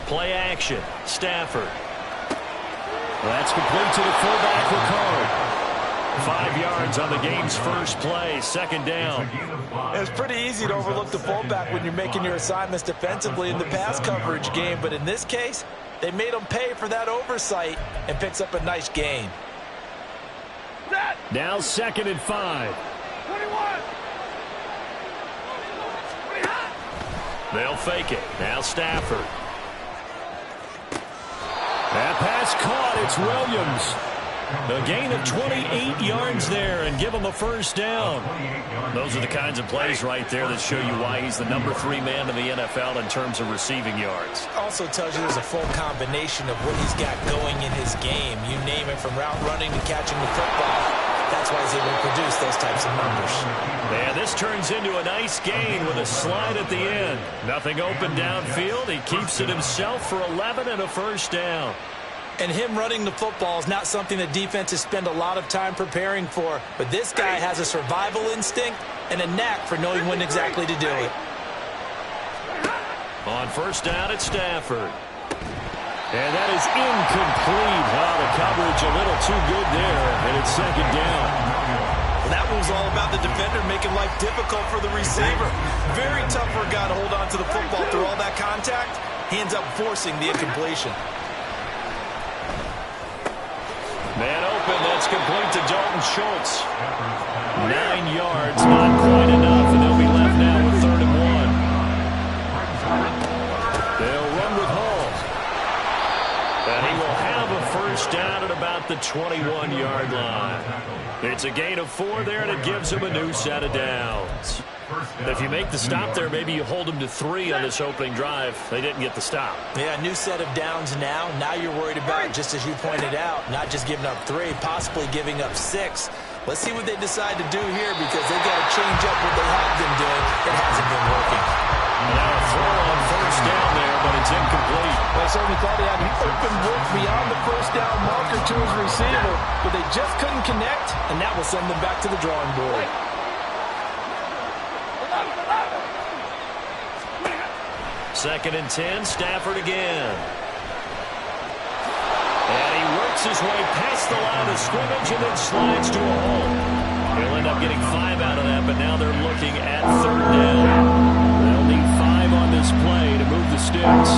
Play action. Stafford. That's complete to the fullback, Ricard. 5 yards on the game's first play, second down. It's pretty easy to overlook the fullback when you're making your assignments defensively in the pass coverage game, but in this case, they made him pay for that oversight and picks up a nice gain. Now 2nd and 5. 21. They'll fake it. Now Stafford. That pass caught. It's Williams. A gain of 28 yards there and give him a first down. Those are the kinds of plays right there that show you why he's the number 3 man in the NFL in terms of receiving yards. Also tells you there's a full combination of what he's got going in his game. You name it, from route running to catching the football. That's why he's able to produce those types of numbers. And this turns into a nice gain with a slide at the end. Nothing open downfield. He keeps it himself for 11 and a first down. And him running the football is not something that defenses spend a lot of time preparing for. But this guy has a survival instinct and a knack for knowing when exactly to do it. On first down, it's Stafford. And that is incomplete. Wow, the coverage a little too good there, and it's second down. Well, that was all about the defender making life difficult for the receiver. Very tough for a guy to hold on to the football through all that contact. He ends up forcing the incompletion. Man open, that's complete to Dalton Schultz. 9 yards, not quite enough, and they'll be left now with 3rd and 1. They'll run with Hall. And he will have a first down at about the 21-yard line. It's a gain of 4 there, and it gives him a new set of downs. If you make the stop there, maybe you hold them to 3 on this opening drive. They didn't get the stop. Yeah, new set of downs now. Now you're worried about, just as you pointed out, not just giving up 3, possibly giving up 6. Let's see what they decide to do here, because they've got to change up what they have been doing. It hasn't been working. Now a throw on first down there, but it's incomplete. Well, I certainly thought he had an open look beyond the first down marker to his receiver, but they just couldn't connect, and that will send them back to the drawing board. Second and 10, Stafford again. And he works his way past the line of scrimmage and then slides to a hole. He'll end up getting 5 out of that, but now they're looking at 3rd down. They'll need 5 on this play to move the sticks.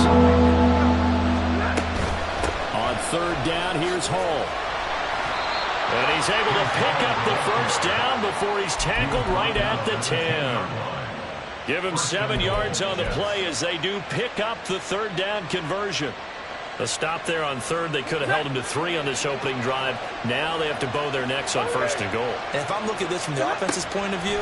On 3rd down, here's Hall. And he's able to pick up the first down before he's tackled right at the 10. Give him 7 yards on the play as they do pick up the 3rd down conversion. A stop there on 3rd. They could have held him to 3 on this opening drive. Now they have to bow their necks on 1st and goal. And if I'm looking at this from the offense's point of view,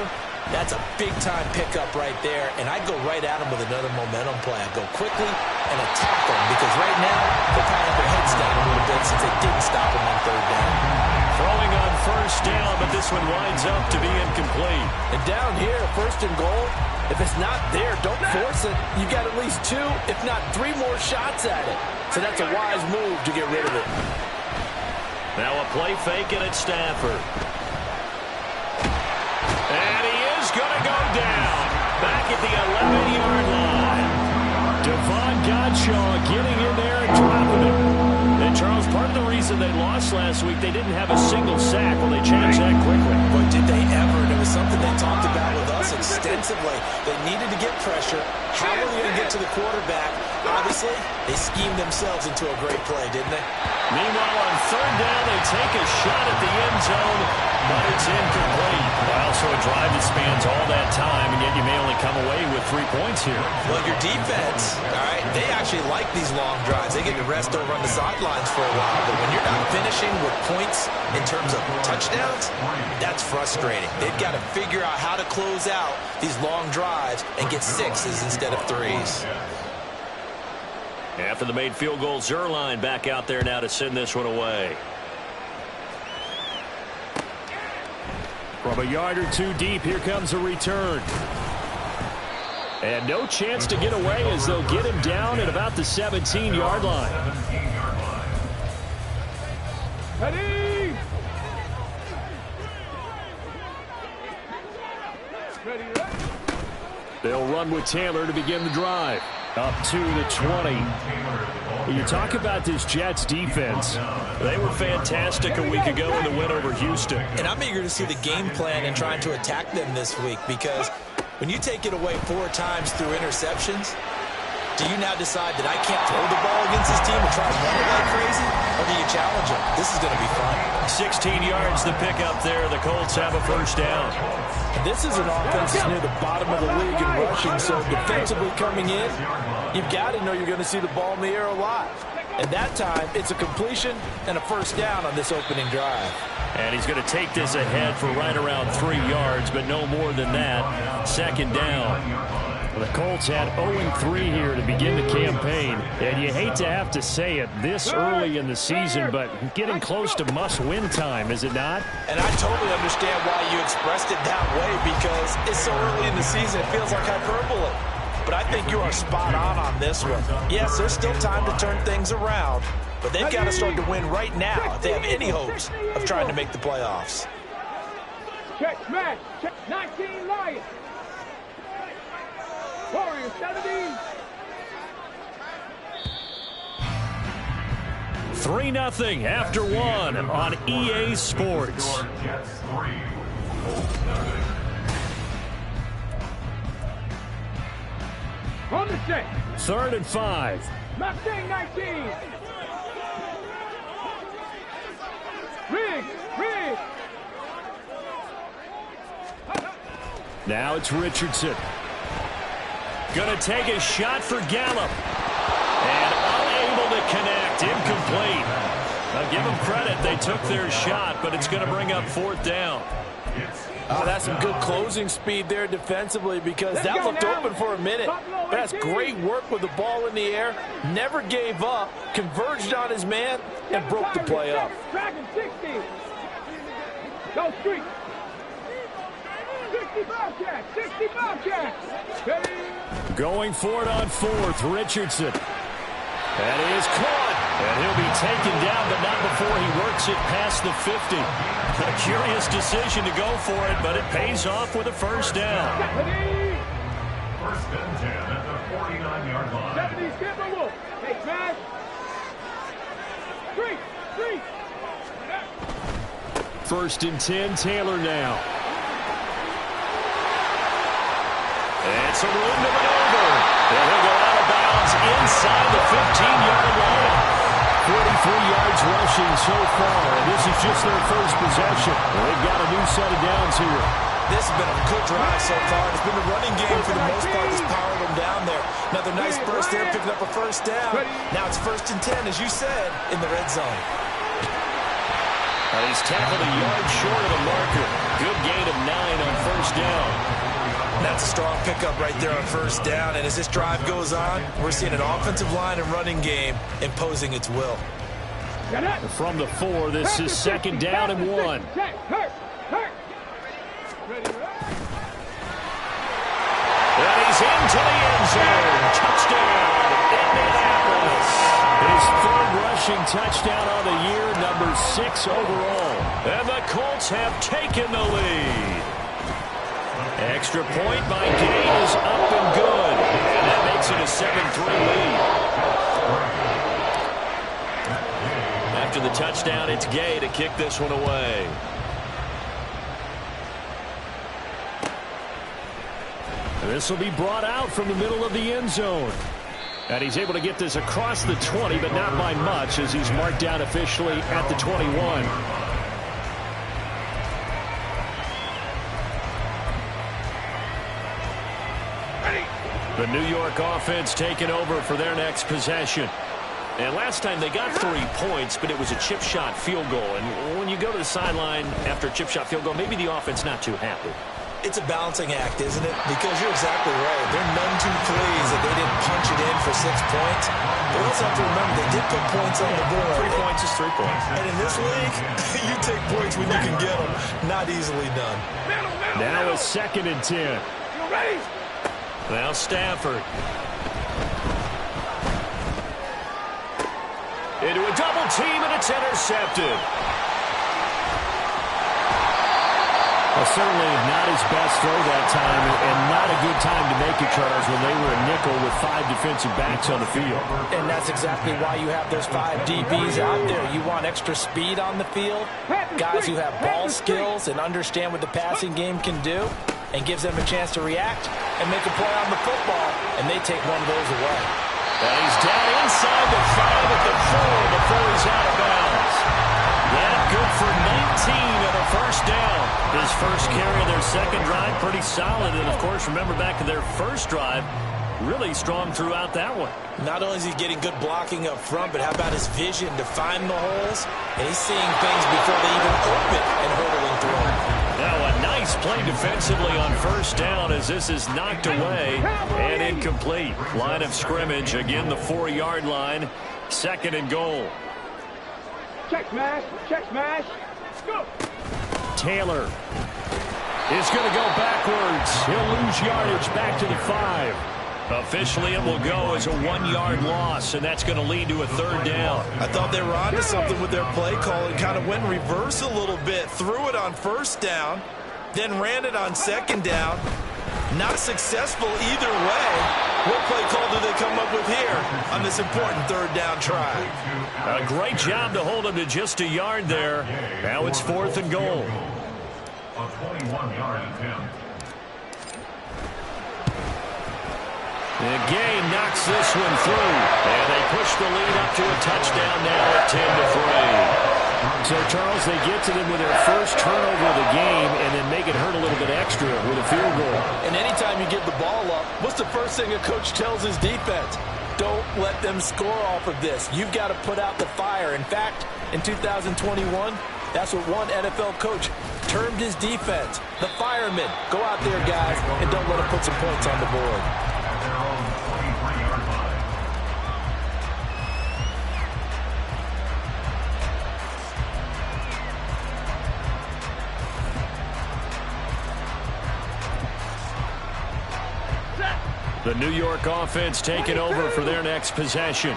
that's a big-time pickup right there. And I go right at him with another momentum play. I go quickly and attack them, because right now they're kind of have their heads down a little bit since they didn't stop him on 3rd down. Throwing on first down, but this one winds up to be incomplete. And down here, 1st and goal, if it's not there, don't force it. You got at least 2, if not 3 more shots at it. So that's a wise move to get rid of it. Now a play fake, and it's Stafford. And he is going to go down back at the 11-yard line. Devon Godshaw getting in there and dropping it. And Charles, part of the reason they lost last week, they didn't have a single sack. Well, they changed that quickly. Boy, did they ever. And it was something they talked about with us extensively. They needed to get pressure. How were they going to get to the quarterback? Obviously, they schemed themselves into a great play, didn't they? Meanwhile, on 3rd down, they take a shot at the end zone, but it's incomplete. Well, so a drive that spans all that time, and yet you may only come away with 3 points here. Well, your defense, all right, they actually like these long drives. They get to rest over on the sidelines for a while, but when you're not finishing with points in terms of touchdowns, that's frustrating. They've got to figure out how to close out these long drives and get 6s instead of 3s. After the made field goal, Zerline back out there now to send this one away. From a yard or 2 deep, here comes a return. And no chance to get away as they'll get him down at about the 17-yard line. Ready? They'll run with Taylor to begin the drive. Up to the 20. When you talk about this Jets defense, they were fantastic a week ago in the win over Houston. And I'm eager to see the game plan and trying to attack them this week, because when you take it away 4 times through interceptions, do you now decide that I can't throw the ball against this team and try to run it like crazy? Or do you challenge them? This is going to be fun. 16 yards the pickup there. The Colts have a first down. This is an offense that's near the bottom of the league in rushing, so defensively coming in, you've got to know you're going to see the ball in the air a lot. And that time, it's a completion and a first down on this opening drive. And he's going to take this ahead for right around 3 yards, but no more than that. Second down. The Colts had 0-3 here to begin the campaign, and you hate to have to say it this early in the season, but getting close to must-win time, is it not? And I totally understand why you expressed it that way, because it's so early in the season, it feels like hyperbole. But I think you are spot on this one. Yes, there's still time to turn things around, but they've got to start to win right now if they have any hopes of trying to make the playoffs. Check, man. Check. 19 Lions. Warriors 17. 3-0 after 1 on EA Sports. On the check. 3rd and 5. Mustang 19. Riggs. Now it's Richardson. Going to take a shot for Gallup. And unable to connect. Incomplete. Now give them credit. They took their shot, but it's going to bring up 4th down. Oh, that's some good closing speed there defensively, because that looked open for a minute. That's great work with the ball in the air. Never gave up. Converged on his man and broke the play up. Dragon 60. Go street. 60 Bobcats. 60 Bobcats. Going for it on 4th. Richardson. That is caught. And he'll be taken down, but not before he works it past the 50. A curious decision to go for it, but it pays off with a first down. First and 10 at the 49-yard line. 70's get the wolf. Hey, man. Three. 1st and 10, Taylor now. It's a room to maneuver. And he'll go out of bounds inside the 15-yard line. 43 yards rushing so far, and this is just their first possession. They've got a new set of downs here. This has been a good drive so far. It's been the running game for the most part that's powered them down there. Another nice burst there, picking up a first down. Now it's 1st and 10, as you said, in the red zone. And he's tackled a yard short of the marker. Good gain of 9 on first down. That's a strong pickup right there on first down. And as this drive goes on, we're seeing an offensive line and running game imposing its will. From the 4, this is 2nd down and 1. And he's into the end zone. Touchdown, Indianapolis. His 3rd rushing touchdown on the year, number 6 overall. And the Colts have taken the lead. Extra point by Gay is up and good. And that makes it a 7-3 lead. After the touchdown, it's Gay to kick this one away. This will be brought out from the middle of the end zone. And he's able to get this across the 20, but not by much, as he's marked down officially at the 21. The New York offense taking over for their next possession. And last time they got 3 points, but it was a chip shot field goal. And when you go to the sideline after a chip shot field goal, maybe the offense not too happy. It's a balancing act, isn't it? Because you're exactly right. They're none too pleased that they didn't punch it in for 6 points. But we also have to remember they did put points on the board. 3 points is 3 points. And in this league, you take points when you can get them. Not easily done. Now a 2nd and 10. You ready? Now Stafford. Into a double team, and it's intercepted. Well, certainly not his best throw that time, and not a good time to make it, Charles, when they were a nickel with 5 defensive backs on the field. And that's exactly why you have those 5 DBs out there. You want extra speed on the field, guys who have ball skills and understand what the passing game can do, and gives them a chance to react and make a play on the football, and they take one of those away. And he's down inside the 5 at the 4 before he's out of bounds. That good for 19 and a first down. His first carry of their second drive, pretty solid. And, of course, remember back to their first drive, really strong throughout that one. Not only is he getting good blocking up front, but how about his vision to find the holes? And he's seeing things before they even open and hurdling through them. Now a nice play defensively on first down as this is knocked away and incomplete. Line of scrimmage, again the 4-yard line, 2nd and goal. Check smash. Check smash. Go. Taylor is going to go backwards. He'll lose yardage back to the 5. Officially, it will go as a 1-yard loss, and that's going to lead to a 3rd down. I thought they were onto something with their play call and kind of went reverse a little bit. Threw it on first down, then ran it on 2nd down. Not successful either way. What play call do they come up with here on this important 3rd down try? A great job to hold him to just a yard there. Now it's 4th and goal. A 21-yard attempt. And Gay knocks this one through. And they push the lead up to a touchdown now at 10-3. So, Charles, they get to them with their first turnover of the game and then make it hurt a little bit extra with a field goal. And anytime you give the ball up, what's the first thing a coach tells his defense? Don't let them score off of this. You've got to put out the fire. In fact, in 2021, that's what one NFL coach termed his defense. The firemen. Go out there, guys, and don't let them put some points on the board. Their own 23-yard line. The New York offense taking over for their next possession.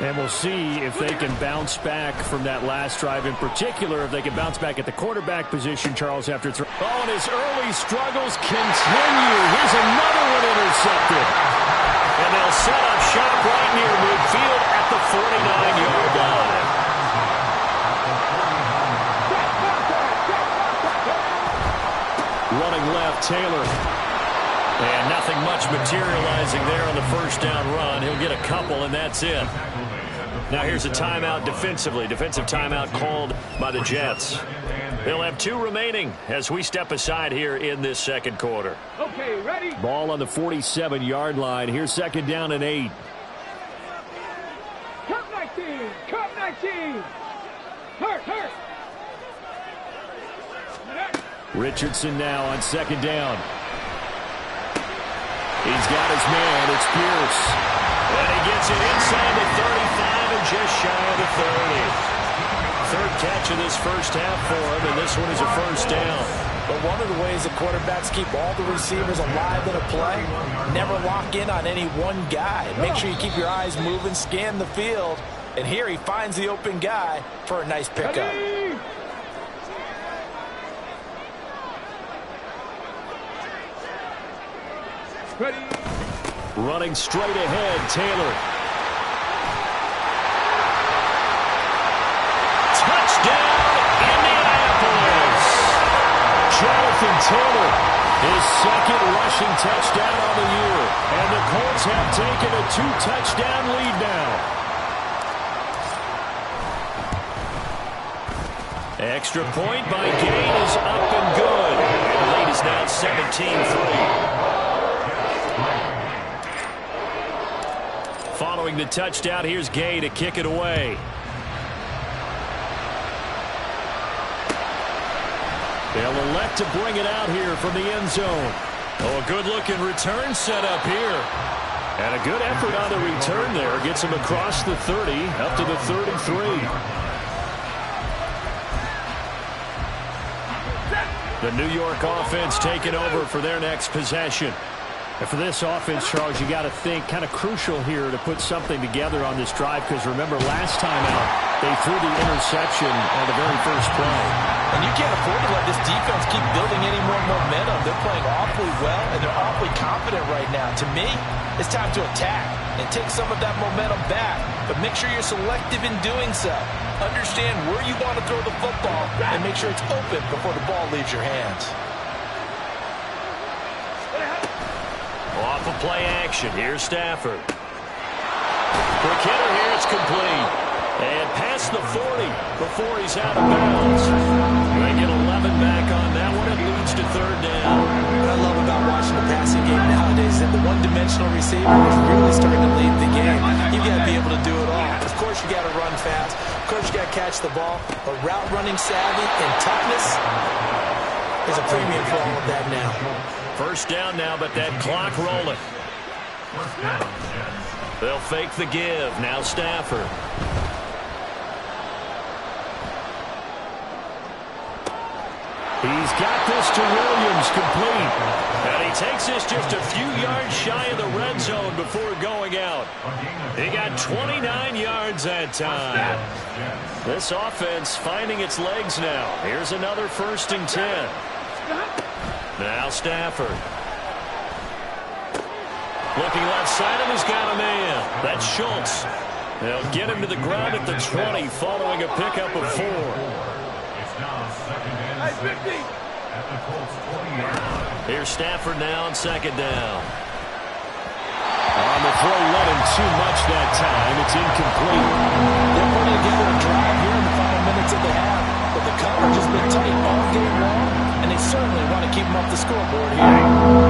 And we'll see if they can bounce back from that last drive. In particular, if they can bounce back at the quarterback position, Charles, after it's... Oh, and his early struggles continue. Here's another one intercepted. And they'll set up shop right near midfield at the 49-yard line. Running left, Taylor. And nothing much materializing there on the first down run. He'll get a couple, and that's it. Now here's a timeout defensively. Defensive timeout called by the Jets. They'll have 2 remaining as we step aside here in this second quarter. Okay, ready? Ball on the 47-yard line. Here's 2nd down and 8. Cut 19. Cut 19. Hurt. Richardson now on 2nd down. He's got his man. It's Pierce. And he gets it inside the 35 and just shy of the 30. 3rd catch of this first half for him, and this one is a first down. But one of the ways the quarterbacks keep all the receivers alive in a play, never lock in on any one guy. Make sure you keep your eyes moving, scan the field, and here he finds the open guy for a nice pickup. Ready? Ready? Running straight ahead, Taylor. Touchdown, Indianapolis! Jonathan Taylor, his 2nd rushing touchdown on the year. And the Colts have taken a 2-touchdown lead now. Extra point by Gain is up and good. And the lead is now 17-3. Following the touchdown, here's Gay to kick it away. They'll elect to bring it out here from the end zone. Oh, a good-looking return set up here. And a good effort on the return there. Gets him across the 30, up to the 33. The New York offense taking over for their next possession. And for this offense, Charles, you got to think kind of crucial here to put something together on this drive, because remember last time out, they threw the interception on the very first play. And you can't afford to let this defense keep building any more momentum. They're playing awfully well, and they're awfully confident right now. To me, it's time to attack and take some of that momentum back. But make sure you're selective in doing so. Understand where you want to throw the football and make sure it's open before the ball leaves your hands. Off of play action, here's Stafford. Quick hitter here, it's complete. And past the 40 before he's out of bounds. They get 11 back on that one. It leads to third down. What I love about watching the passing game nowadays is that the one-dimensional receiver is really starting to lead the game. You've got to be able to do it all. Of course, you got to run fast. Of course, you got to catch the ball. But route running savvy and toughness is a premium for all of that now. First down now, but that clock rolling. They'll fake the give. Now Stafford. He's got this to Williams, complete. And he takes this just a few yards shy of the red zone before going out. He got 29 yards that time. This offense finding its legs now. Here's another 1st and 10. Now Stafford. Looking left side, and he's got a man. That's Schultz. They'll get him to the ground at the 20 following a pickup of 4. Here's Stafford now on 2nd down. On the throw, let him too much that time. It's incomplete. They're putting together a drive here in the final minutes of the half, but the coverage has been tight all game long, and they certainly want to keep them off the scoreboard here.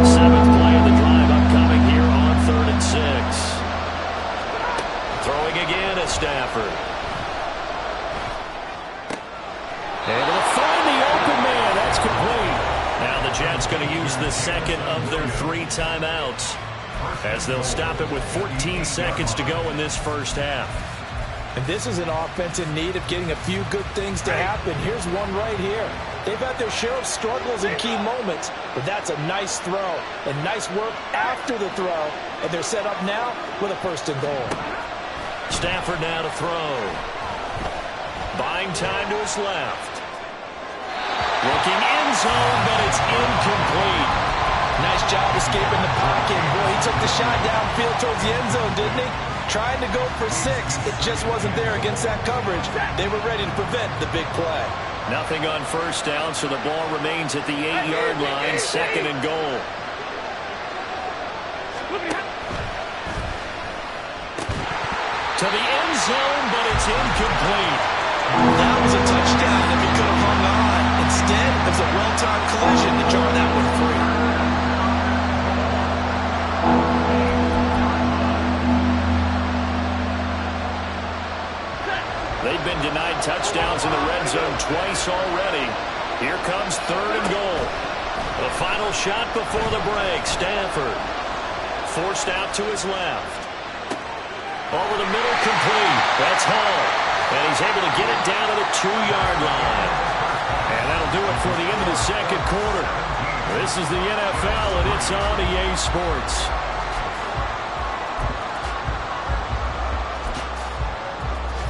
7th play of the drive upcoming here on 3rd and 6. Throwing again at Stafford. And it'll find the open man. That's complete. Now the Jets going to use the second of their 3 timeouts as they'll stop it with 14 seconds to go in this first half. And this is an offense in need of getting a few good things to happen. Here's one right here. They've had their share of struggles in key moments, but that's a nice throw and nice work after the throw. And they're set up now with a 1st and goal. Stafford now to throw. Buying time to his left. Looking end zone, but it's incomplete. Nice job escaping the pocket. Boy, he took the shot downfield towards the end zone, didn't he? Trying to go for 6. It just wasn't there against that coverage. They were ready to prevent the big play. Nothing on 1st down, so the ball remains at the 8-yard line, 2nd and goal. To the end zone, but it's incomplete. That was a touchdown if he could have hung on. Instead, it was a well-timed collision to jar that one free. They've been denied touchdowns in the red zone twice already. Here comes 3rd and goal. The final shot before the break. Stafford forced out to his left. Over the middle, complete. That's Hall. And he's able to get it down to the 2-yard line. And that'll do it for the end of the 2nd quarter. This is the NFL, and it's on EA Sports.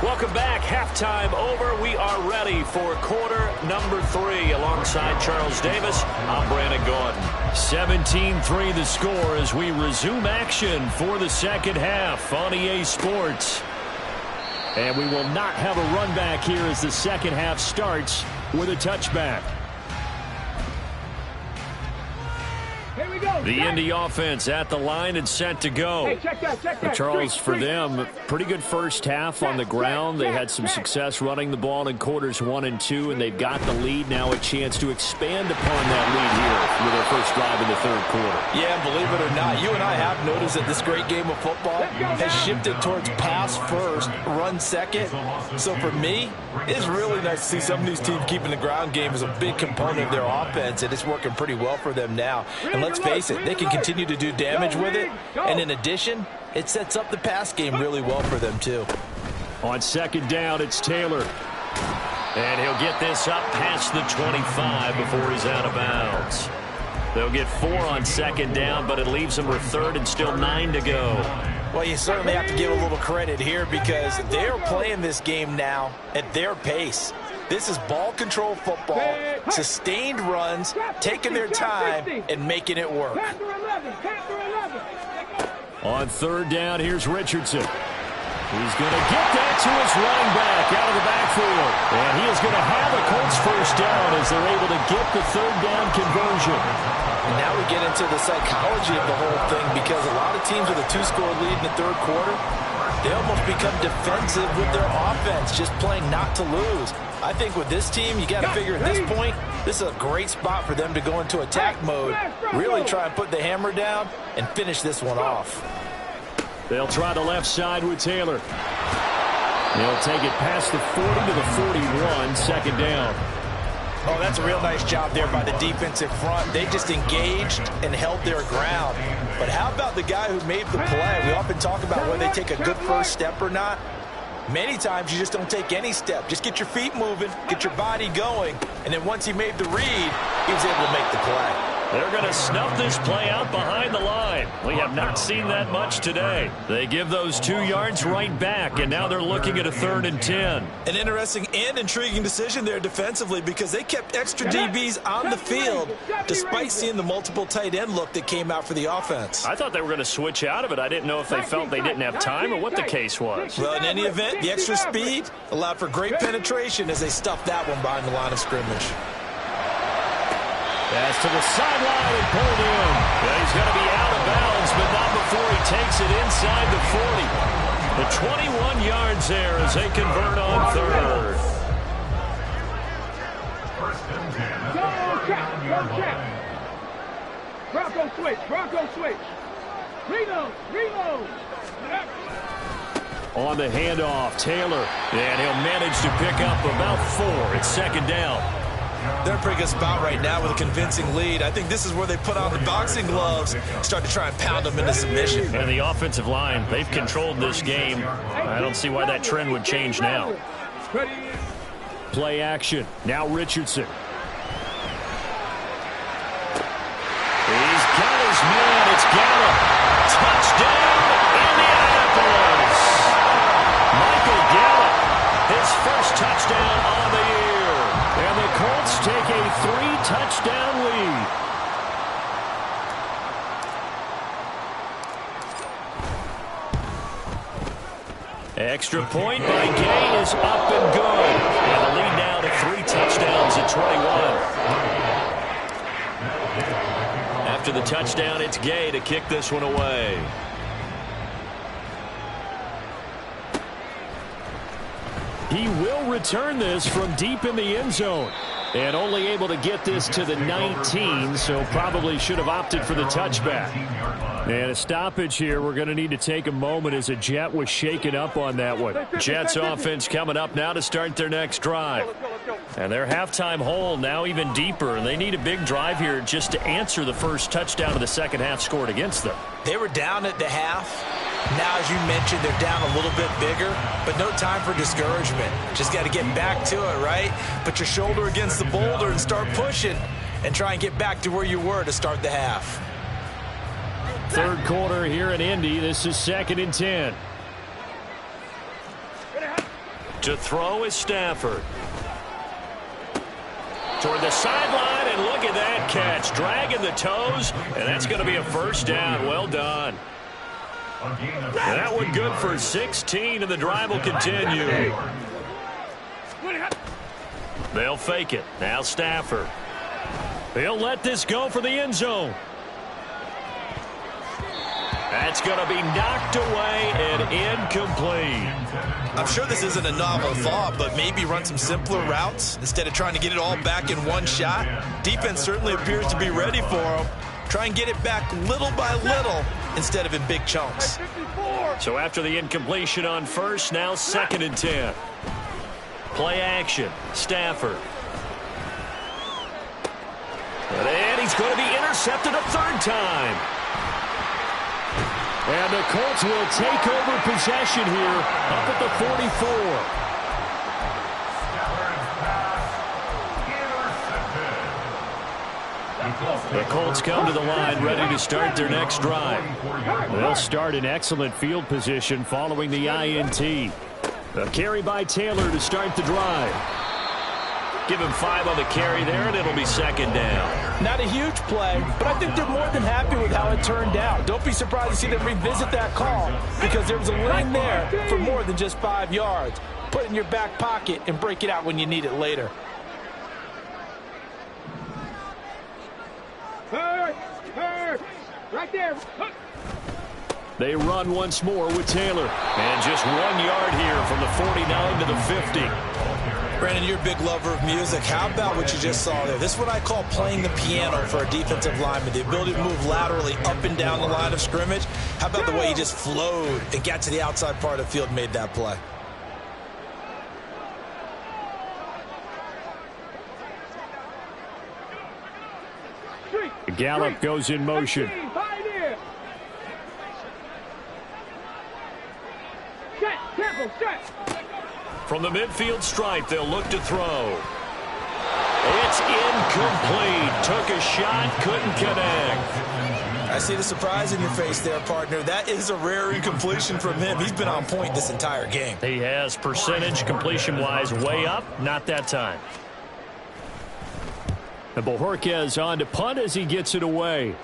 Welcome back. Halftime over. We are ready for quarter number 3. Alongside Charles Davis, I'm Brandon Gordon. 17-3 the score as we resume action for the 2nd half on EA Sports. And we will not have a run back here as the 2nd half starts with a touchback. Here we go. The Indy offense at the line and set to go. Hey, check that. Charles, for them, pretty good first half on the ground. They had some success running the ball in quarters 1 and 2, and they've got the lead. Now a chance to expand upon that lead here with their first drive in the 3rd quarter. Yeah, and believe it or not, you and I have noticed that this great game of football has shifted towards pass first, run second. So for me, it's really nice to see some of these teams keeping the ground game as a big component of their offense, and it's working pretty well for them now. And let's face it, they can continue to do damage with it. And in addition, it sets up the pass game really well for them, too. On 2nd down, it's Taylor. And he'll get this up past the 25 before he's out of bounds. They'll get 4 on 2nd down, but it leaves them with 3rd and still 9 to go. Well, you certainly have to give a little credit here because they're playing this game now at their pace. This is ball control football, sustained runs, taking their time, and making it work. On third down, here's Richardson. He's going to get that to his running back out of the backfield. And he is going to have a Colts first down as they're able to get the third down conversion. And now we get into the psychology of the whole thing, because a lot of teams with a 2-score lead in the third quarter, they almost become defensive with their offense, just playing not to lose. I think with this team, you got to figure at this point, this is a great spot for them to go into attack mode, really try and put the hammer down and finish this one off. They'll try the left side with Taylor. They'll take it past the 40 to the 41, second down. Oh, that's a real nice job there by the defensive front. They just engaged and held their ground. But how about the guy who made the play? We often talk about whether they take a good first step or not. Many times you just don't take any step. Just get your feet moving, get your body going, and then once he made the read, he was able to make the play. They're going to snuff this play out behind the line. We have not seen that much today. They give those 2 yards right back, and now they're looking at a 3rd and 10. An interesting and intriguing decision there defensively, because they kept extra DBs on the field despite seeing the multiple tight end look that came out for the offense. I thought they were going to switch out of it. I didn't know if they felt they didn't have time or what the case was. Well, in any event, the extra speed allowed for great penetration as they stuffed that one behind the line of scrimmage. Pass to the sideline and pulled in. Yeah, he's going to be out of bounds, but not before he takes it inside the 40. The 21 yards there as they convert on third. First and 10. Go check. Bronco switch. Reload. On the handoff, Taylor. And he'll manage to pick up about 4. It's second down. They're in a pretty good spot right now with a convincing lead. I think this is where they put on the boxing gloves, start to try and pound them into submission. And the offensive line, they've controlled this game. I don't see why that trend would change now. Play action. Now Richardson. He's got his man. It's Gallup. Touchdown, Indianapolis. Michael Gallup, his first touchdown on the year. And the Colts take a 3-touchdown lead. Extra point by Gay is up and good. And the lead now to 3 touchdowns at 21. After the touchdown, it's Gay to kick this one away. He will return this from deep in the end zone. And only able to get this to the 19, so probably should have opted for the touchback. And a stoppage here. We're going to need to take a moment as a Jet was shaken up on that one. Jets offense coming up now to start their next drive. And their halftime hole now even deeper, and they need a big drive here just to answer the first touchdown of the second half scored against them. They were down at the half. Now, as you mentioned, they're down a little bit bigger, but no time for discouragement. Just got to get back to it, right? Put your shoulder against the boulder and start pushing and try and get back to where you were to start the half. Third quarter here in Indy. This is 2nd and 10. To throw is Stafford. Toward the sideline, and look at that catch. Dragging the toes, and that's going to be a first down. Well done. That one good for 16, and the drive will continue. They'll fake it. Now Stafford. They'll let this go for the end zone. That's going to be knocked away and incomplete. I'm sure this isn't a novel thought, but maybe run some simpler routes instead of trying to get it all back in one shot. Defense certainly appears to be ready for them. Try and get it back little by little instead of in big chunks. So after the incompletion on first, now 2nd and 10. Play action. Stafford. And he's going to be intercepted a 3rd time. And the Colts will take over possession here up at the 44. The Colts come to the line ready to start their next drive. They'll start in excellent field position following the INT. A carry by Taylor to start the drive. Give him 5 on the carry there, and it'll be second down. Not a huge play, but I think they're more than happy with how it turned out. Don't be surprised to see them revisit that call because there was a lane there for more than just 5 yards. Put it in your back pocket and break it out when you need it later. Right there. They run once more with Taylor. And just 1 yard here from the 49 to the 50. Brandon, you're a big lover of music. How about what you just saw there? This is what I call playing the piano for a defensive lineman. The ability to move laterally up and down the line of scrimmage. How about the way he just flowed and got to the outside part of the field and made that play? Gallup goes in motion. From the midfield stripe, they'll look to throw. It's incomplete. Took a shot, couldn't connect. I see the surprise in your face there, partner. That is a rare incompletion from him. He's been on point this entire game. He has percentage completion-wise way up. Not that time. And Bojorquez on to punt as he gets it away.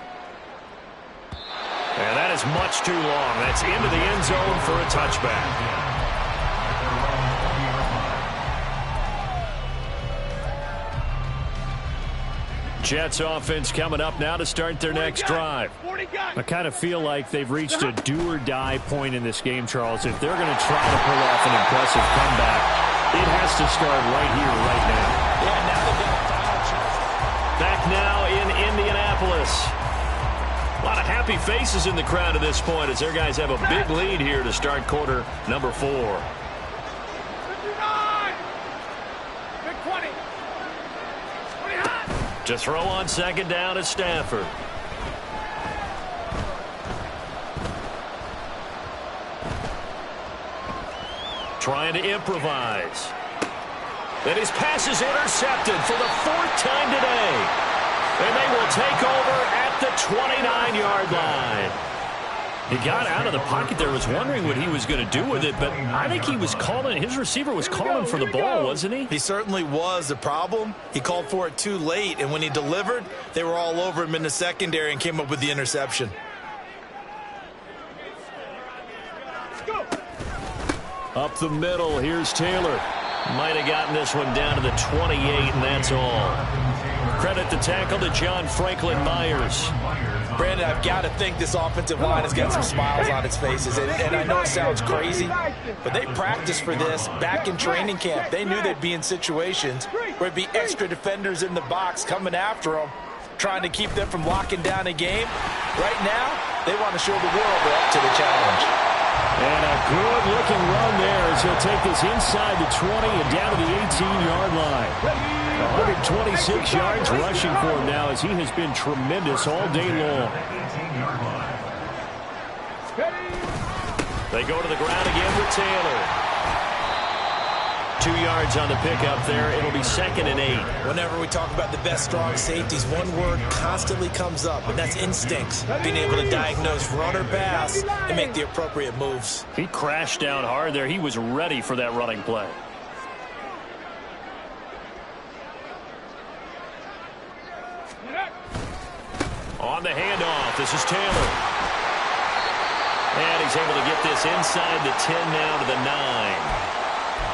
And that is much too long. That's into the end zone for a touchback. Jets offense coming up now to start their next drive. I kind of feel like they've reached a do-or-die point in this game, Charles. If they're going to try to pull off an impressive comeback, it has to start right here, right now. Yeah, now they've got a final chance. Back now in Indianapolis. A lot of happy faces in the crowd at this point as their guys have a big lead here to start quarter number 4. To throw on second down is Stafford. Trying to improvise. And his pass is intercepted for the 4th time today. And they will take over at the 29-yard line. He got out of the pocket there, was wondering what he was going to do with it, but I think he was calling, his receiver was calling for the ball, wasn't he? He certainly was. The problem, he called for it too late, and when he delivered, they were all over him in the secondary and came up with the interception. Up the middle, here's Taylor. Might have gotten this one down to the 28, and that's all. Credit the tackle to John Franklin Myers. Brandon, I've got to think this offensive line has got some smiles on its faces. And I know it sounds crazy, but they practiced for this back in training camp. They knew they'd be in situations where it'd be extra defenders in the box coming after them, trying to keep them from locking down a game. Right now, they want to show the world they're up to the challenge. And a good-looking run there as he'll take this inside the 20 and down to the 18-yard line. 126 yards rushing for him now as he has been tremendous all day long. They go to the ground again with Taylor. 2 yards on the pickup there. It'll be 2nd and 8. Whenever we talk about the best strong safeties, one word constantly comes up, and that's instincts. Being able to diagnose run or pass and make the appropriate moves. He crashed down hard there. He was ready for that running play. On the handoff, this is Taylor. And he's able to get this inside the 10 now to the 9.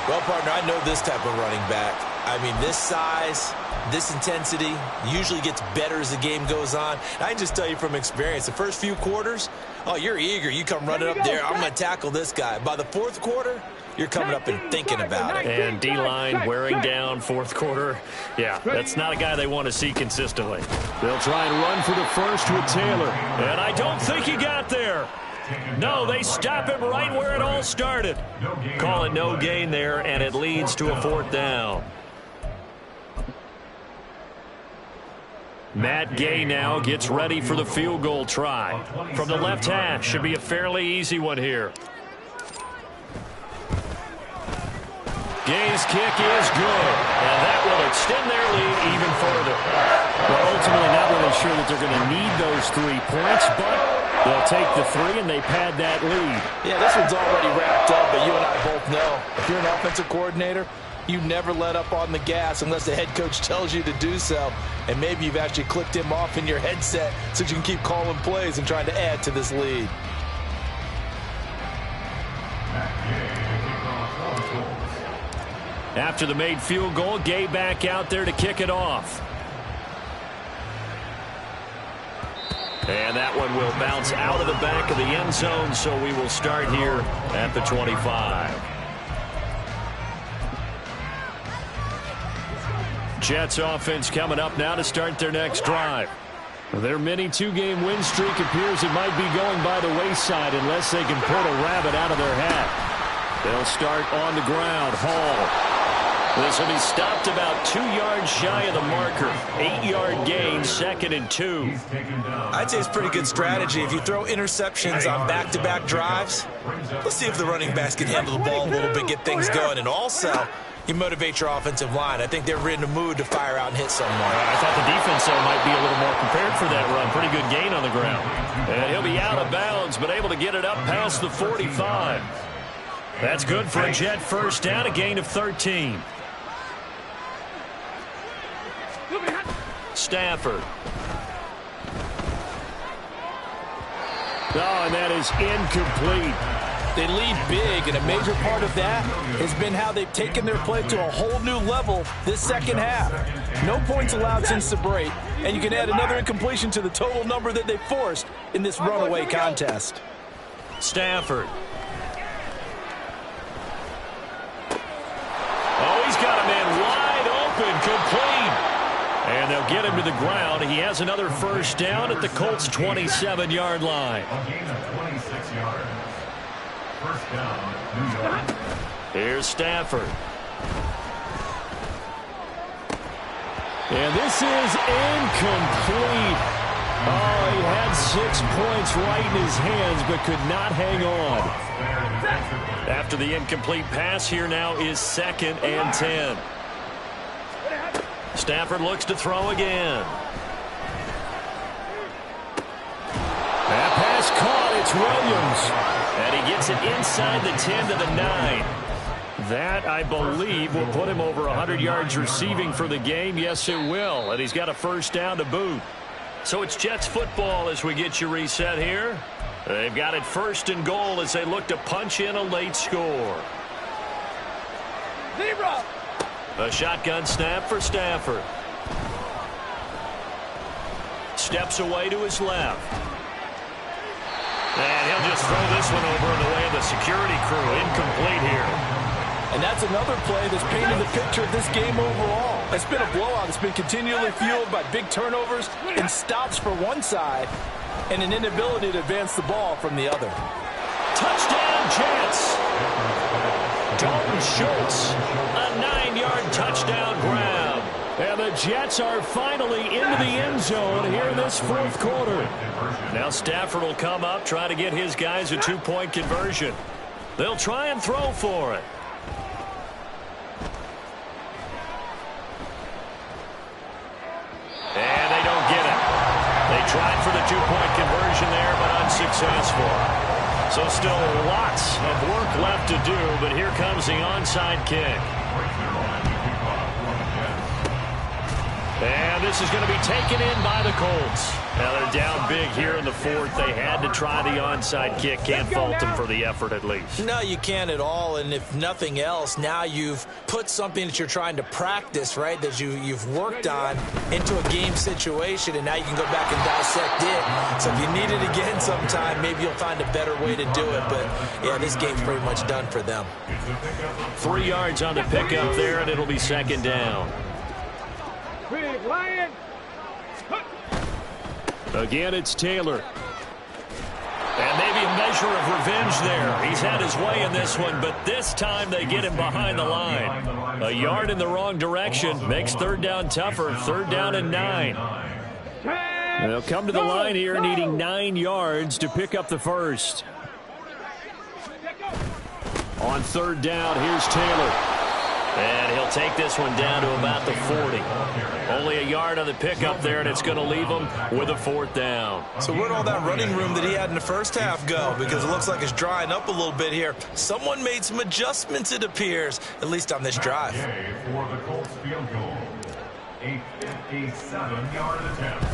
Well, partner, I know this type of running back. I mean, this size, this intensity usually gets better as the game goes on. I can just tell you from experience, the first few quarters, oh, you're eager. You come running up there, I'm going to tackle this guy. By the 4th quarter, you're coming up and thinking about it. And D-line wearing down 4th quarter. Yeah, that's not a guy they want to see consistently. They'll try and run for the first with Taylor. And I don't think he got there. No, they stop him right where it all started. Call it no gain there, and it leads to a 4th down. Matt Gay now gets ready for the field goal try. From the left hash, should be a fairly easy one here. Gay's kick is good, and that will extend their lead even further. Well, ultimately not really sure that they're going to need those 3 points, but they'll take the 3 and they pad that lead. Yeah, this one's already wrapped up, but you and I both know if you're an offensive coordinator, You never let up on the gas unless the head coach tells you to do so. And maybe you've actually clicked him off in your headset so you can keep calling plays and trying to add to this lead. After the made field goal, Gay back out there to kick it off. And that one will bounce out of the back of the end zone, so we will start here at the 25. Jets offense coming up now to start their next drive. Their mini two-game win streak appears it might be going by the wayside unless they can pull a rabbit out of their hat. They'll start on the ground. Hall. This will be stopped about 2 yards shy of the marker. 8-yard gain, 2nd and 2. I'd say it's pretty good strategy. If you throw interceptions on back-to-back drives, let's see if the running backs can handle the ball a little bit, get things going. And also, you motivate your offensive line. I think they're in the mood to fire out and hit someone. I thought the defense, though, might be a little more prepared for that run. Pretty good gain on the ground. And he'll be out of bounds, but able to get it up past the 45. That's good for a Jet first down, a gain of 13. Stafford. Oh, and that is incomplete. They lead big, and a major part of that has been how they've taken their play to a whole new level this second half. No points allowed since the break, and you can add another incompletion to the total number that they forced in this runaway contest. Stafford. Oh, he's got a man wide open, complete. And they'll get him to the ground. He has another first down at the Colts' 27-yard line. A gain of 26 yards. First down, New York. Here's Stafford. And this is incomplete. Oh, he had 6 points right in his hands, but could not hang on. After the incomplete pass, here now is 2nd and 10. Stafford looks to throw again. That pass caught. It's Williams. And he gets it inside the 10 to the 9. That, I believe, will put him over 100 yards receiving for the game. Yes, it will. And he's got a first down to boot. So it's Jets football as we get you reset here. They've got it 1st and goal as they look to punch in a late score. Zero. A shotgun snap for Stafford. Steps away to his left. And he'll just throw this one over in the way of the security crew. Incomplete here. And that's another play that's painted the picture of this game overall. It's been a blowout. It's been continually fueled by big turnovers and stops for one side and an inability to advance the ball from the other. Touchdown, Jets. Dalton Schultz, a 9-yard touchdown grab. And the Jets are finally into the end zone here in this 4th quarter. Now Stafford will come up, try to get his guys a 2-point conversion. They'll try and throw for it. And they don't get it. They tried for the 2-point conversion there, but unsuccessful. So still lots of work left to do, but here comes the onside kick. And this is going to be taken in by the Colts. Now they're down big here in the 4th. They had to try the onside kick. Can't fault them for the effort at least. No, you can't at all. And if nothing else, now you've put something that you're trying to practice, right, that you've worked on into a game situation, and now you can go back and dissect it. So if you need it again sometime, maybe you'll find a better way to do it. But, yeah, this game's pretty much done for them. 3 yards on the pickup there, and it'll be 2nd down. Big Lion. Again, it's Taylor. And maybe a measure of revenge there. He's had his way in this one, but this time they get him behind the line. A yard in the wrong direction makes 3rd down tougher. 3rd down and 9. They'll come to the line here needing 9 yards to pick up the first. On 3rd down, here's Taylor. And he'll take this one down to about the 40. Only a yard on the pickup there, and it's going to leave him with a 4th down. So where'd all that running room that he had in the first half go? Because it looks like it's drying up a little bit here. Someone made some adjustments, it appears, at least on this drive. For the Colts field goal, a 57-yard attempt.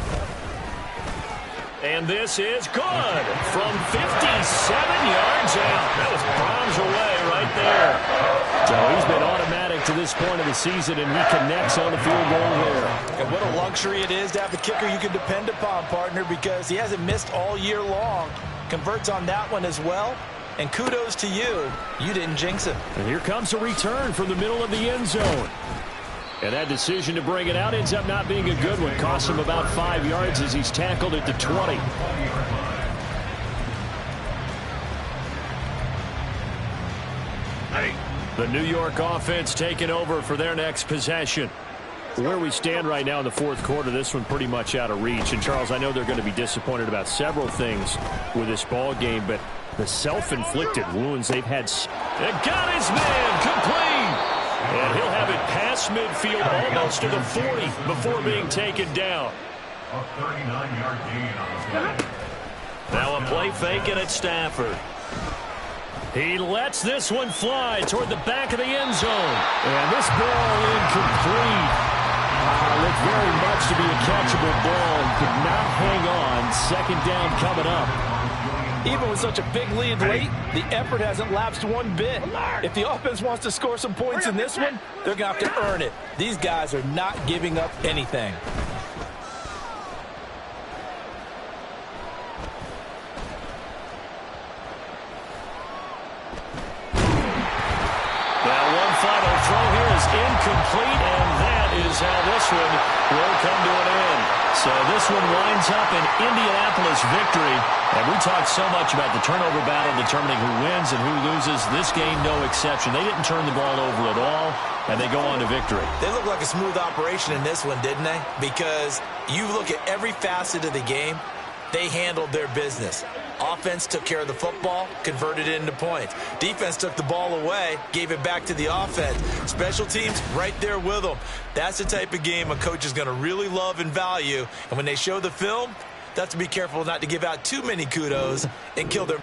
And this is good from 57 yards out. That was bombs away right there. So he's been automatic to this point of the season, and he connects on the field goal there. And what a luxury it is to have the kicker you can depend upon, partner, because he hasn't missed all year long. Converts on that one as well. And kudos to you. You didn't jinx it. And here comes a return from the middle of the end zone. And that decision to bring it out ends up not being a good one. Costs him about 5 yards as he's tackled at the 20. The New York offense taking over for their next possession. Where we stand right now in the 4th quarter, this one pretty much out of reach. And, Charles, I know they're going to be disappointed about several things with this ball game, but the self-inflicted wounds they've had. They got his man complete. And he'll have it past midfield almost to the 40 before being taken down. A 39-yard gain on the play. Now a play fake it at Stafford. He lets this one fly toward the back of the end zone. And this ball incomplete. Looked very much to be a catchable ball and could not hang on. 2nd down coming up. Even with such a big lead late, the effort hasn't lapsed one bit. If the offense wants to score some points in this one, they're going to have to earn it. These guys are not giving up anything. Now one final throw here is incomplete, and that is how this one will come to an end. So this one winds up an Indianapolis victory. And we talked so much about the turnover battle determining who wins and who loses. This game, no exception. They didn't turn the ball over at all, and they go on to victory. They look like a smooth operation in this one, didn't they? Because you look at every facet of the game, they handled their business. Offense took care of the football, converted it into points. Defense took the ball away, gave it back to the offense. Special teams right there with them. That's the type of game a coach is going to really love and value. And when they show the film, they have to be careful not to give out too many kudos and kill their